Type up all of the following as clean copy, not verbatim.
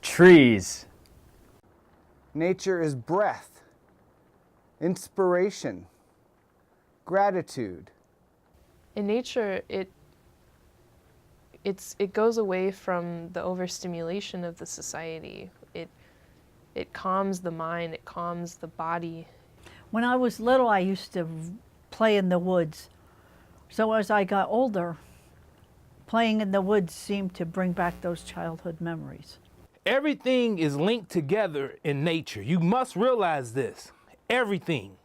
Trees. Nature is breath, inspiration, gratitude. In nature, it goes away from the overstimulation of the society. It calms the mind, it calms the body. When I was little, I used to play in the woods. So as I got older, playing in the woods seemed to bring back those childhood memories. Everything is linked together in nature. You must realize this. Everything.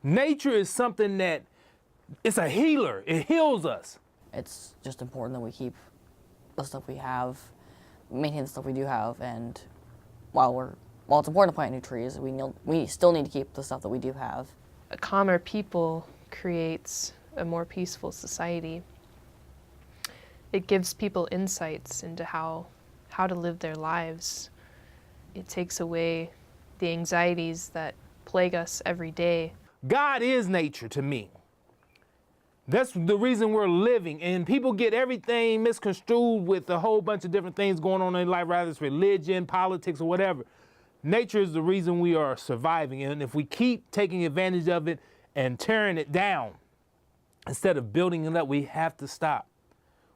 Nature is something that, it's a healer. It heals us. It's just important that we keep the stuff we have, maintain the stuff we do have, and while it's important to plant new trees, we still need to keep the stuff that we do have. A calmer people creates a more peaceful society. It gives people insights into how to live their lives. It takes away the anxieties that plague us every day. God is nature to me. That's the reason we're living, and people get everything misconstrued with a whole bunch of different things going on in life, rather it's religion, politics, or whatever. Nature is the reason we are surviving, and if we keep taking advantage of it and tearing it down, instead of building it up, we have to stop.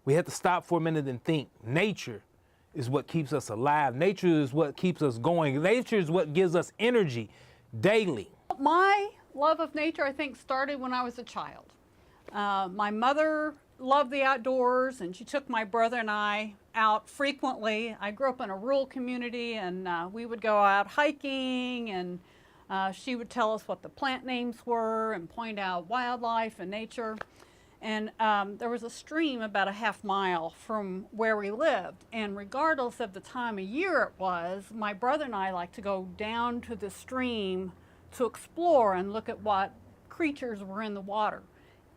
We have to stop for a minute and think. Nature is what keeps us alive. Nature is what keeps us going. Nature is what gives us energy daily. My love of nature, I think, started when I was a child. My mother loved the outdoors, and she took my brother and I out frequently. I grew up in a rural community, and we would go out hiking, and she would tell us what the plant names were and point out wildlife and nature. And there was a stream about a half mile from where we lived, and regardless of the time of year it was, my brother and I liked to go down to the stream to explore and look at what creatures were in the water.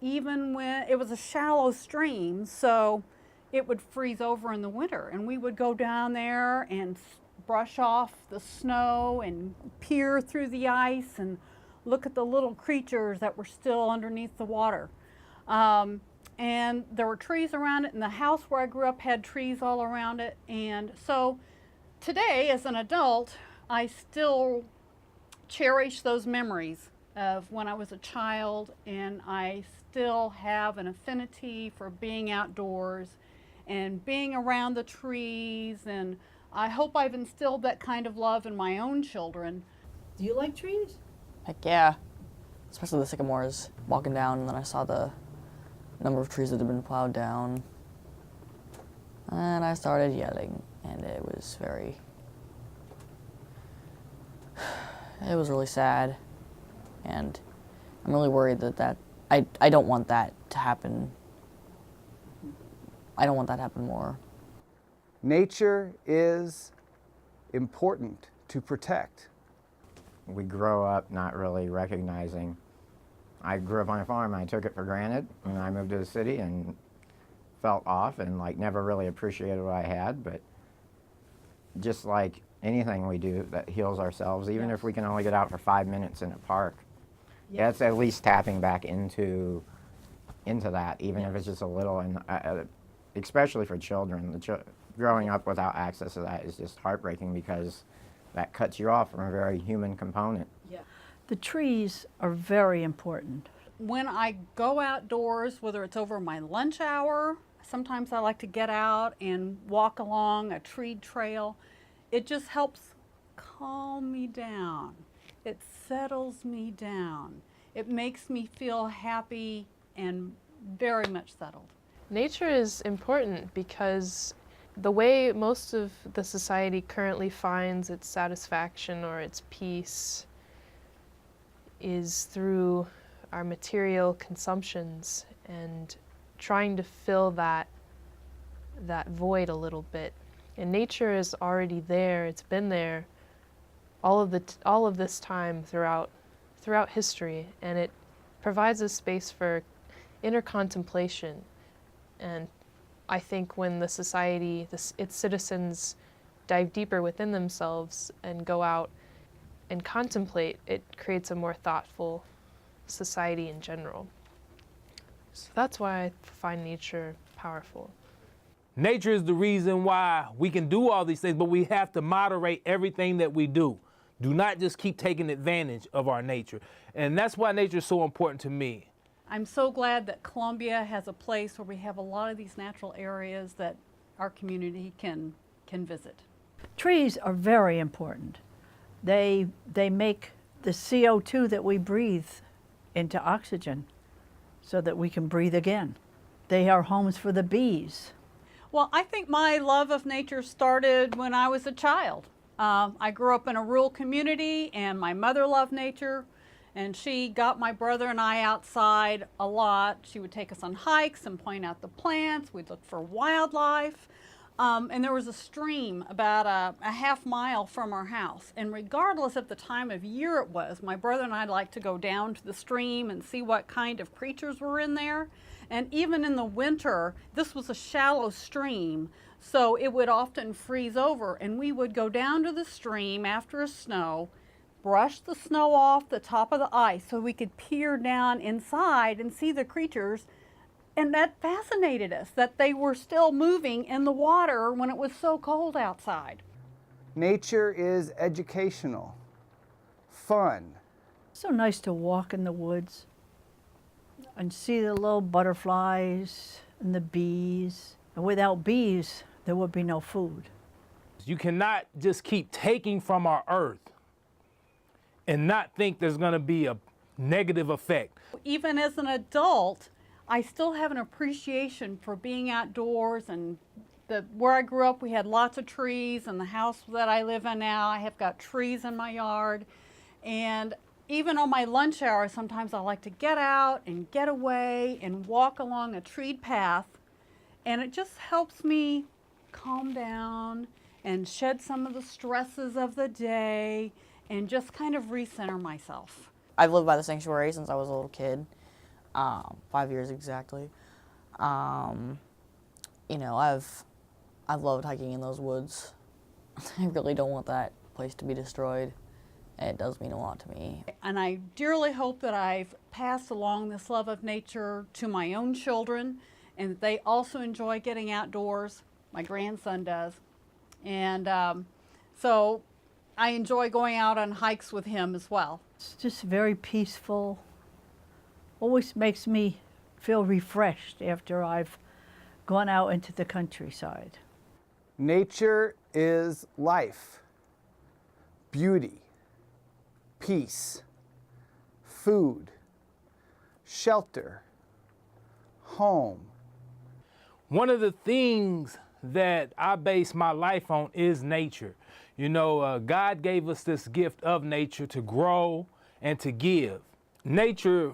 Even when it was a shallow stream, so it would freeze over in the winter, and we would go down there and brush off the snow and peer through the ice and look at the little creatures that were still underneath the water. And there were trees around it, and the house where I grew up had trees all around it. And so today, as an adult, I still cherish those memories of when I was a child, and I still have an affinity for being outdoors and being around the trees, and I hope I've instilled that kind of love in my own children. Do you like trees? Heck yeah. Especially the sycamores. Walking down, and then I saw the number of trees that had been plowed down. And I started yelling, and it was really sad. And I'm really worried that I don't want that to happen. I don't want that to happen more. Nature is important to protect. We grow up not really recognizing. I grew up on a farm, I took it for granted, and I moved to the city and felt off and like never really appreciated what I had. But just like anything we do that heals ourselves, even if we can only get out for 5 minutes in a park, that's at least tapping back into that, even if it's just a little. And especially for children, growing up without access to that is just heartbreaking, because that cuts you off from a very human component. The trees are very important. When I go outdoors, whether it's over my lunch hour, sometimes I like to get out and walk along a treed trail. It just helps calm me down. It settles me down. It makes me feel happy and very much settled. Nature is important because the way most of the society currently finds its satisfaction or its peace is through our material consumptions and trying to fill that void a little bit. And nature is already there. It's been there all of this time throughout history, and it provides a space for inner contemplation. And I think when the society, its citizens, dive deeper within themselves and go out and contemplate, it creates a more thoughtful society in general. So that's why I find nature powerful. Nature is the reason why we can do all these things, but we have to moderate everything that we do. Do not just keep taking advantage of our nature. And that's why nature is so important to me. I'm so glad that Columbia has a place where we have a lot of these natural areas that our community can visit. Trees are very important. They make the CO2 that we breathe into oxygen so that we can breathe again. They are homes for the bees. Well, I think my love of nature started when I was a child. I grew up in a rural community, and my mother loved nature, and she got my brother and I outside a lot. She would take us on hikes and point out the plants. We'd look for wildlife. And there was a stream about a half mile from our house. And regardless of the time of year it was, my brother and I liked to go down to the stream and see what kind of creatures were in there. And even in the winter, this was a shallow stream, so it would often freeze over. And we would go down to the stream after a snow, brush the snow off the top of the ice so we could peer down inside and see the creatures. And that fascinated us, that they were still moving in the water when it was so cold outside. Nature is educational, fun. So nice to walk in the woods and see the little butterflies and the bees. And without bees, there would be no food. You cannot just keep taking from our earth and not think there's going to be a negative effect. Even as an adult, I still have an appreciation for being outdoors, and where I grew up, we had lots of trees, and the house that I live in now, I have got trees in my yard. And even on my lunch hour, sometimes I like to get out and get away and walk along a treed path, and it just helps me calm down and shed some of the stresses of the day and just kind of recenter myself. I've lived by the sanctuary since I was a little kid. 5 years exactly. You know, I've loved hiking in those woods. I really don't want that place to be destroyed. It does mean a lot to me. And I dearly hope that I've passed along this love of nature to my own children, and that they also enjoy getting outdoors. My grandson does. And so I enjoy going out on hikes with him as well. It's just very peaceful. Always makes me feel refreshed after I've gone out into the countryside. Nature is life, beauty, peace, food, shelter, home. One of the things that I base my life on is nature. You know, God gave us this gift of nature to grow and to give. Nature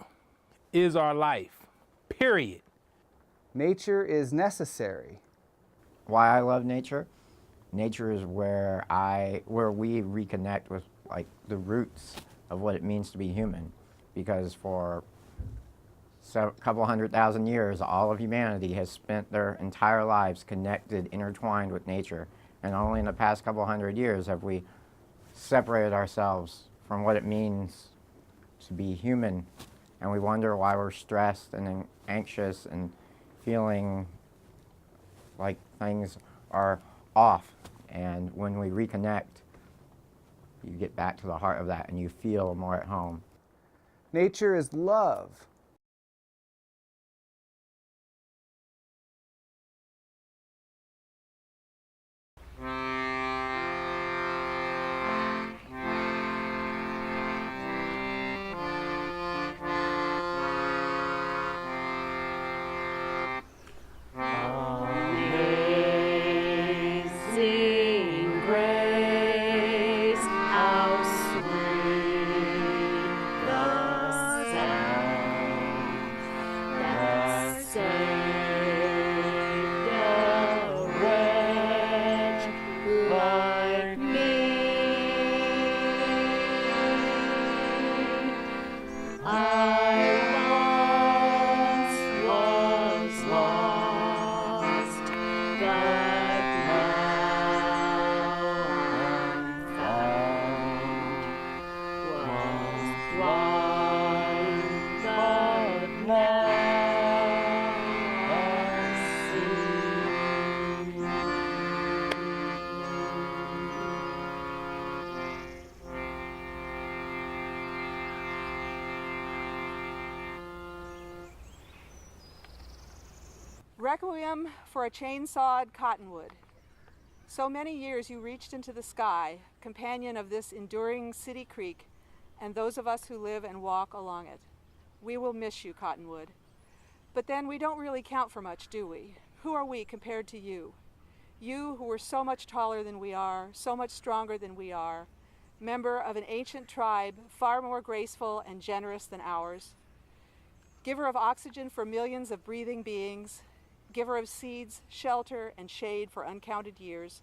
is our life, period. Nature is necessary. Why I love nature? Nature is where we reconnect with like the roots of what it means to be human, because for a couple 100,000 years, all of humanity has spent their entire lives connected, intertwined with nature. And only in the past couple 100 years have we separated ourselves from what it means to be human. And we wonder why we're stressed and anxious and feeling like things are off. And when we reconnect, you get back to the heart of that and you feel more at home. Nature is love. Amazing grace, how sweet the sound that saved a wretch like me. I once was lost, but now I'm found. Was blind, but now I see. Requiem for a chainsawed cottonwood. So many years you reached into the sky, companion of this enduring city creek, and those of us who live and walk along it. We will miss you, Cottonwood. But then we don't really count for much, do we? Who are we compared to you? You who were so much taller than we are, so much stronger than we are, member of an ancient tribe far more graceful and generous than ours. Giver of oxygen for millions of breathing beings, giver of seeds, shelter, and shade for uncounted years,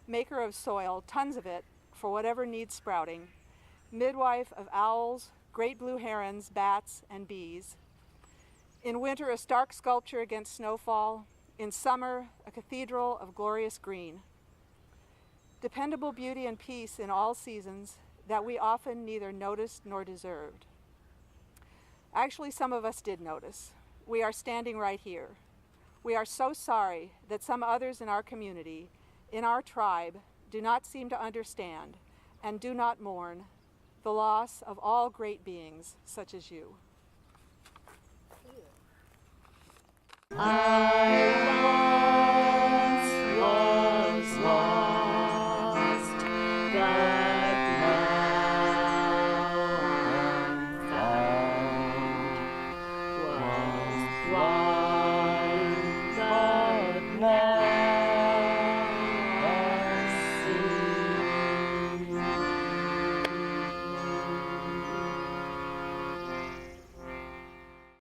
maker of soil, tons of it, for whatever needs sprouting, midwife of owls, great blue herons, bats, and bees. In winter, a stark sculpture against snowfall. In summer, a cathedral of glorious green. Dependable beauty and peace in all seasons that we often neither noticed nor deserved. Actually, some of us did notice. We are standing right here. We are so sorry that some others in our community, in our tribe, do not seem to understand and do not mourn the loss of all great beings such as you. I once was lost, but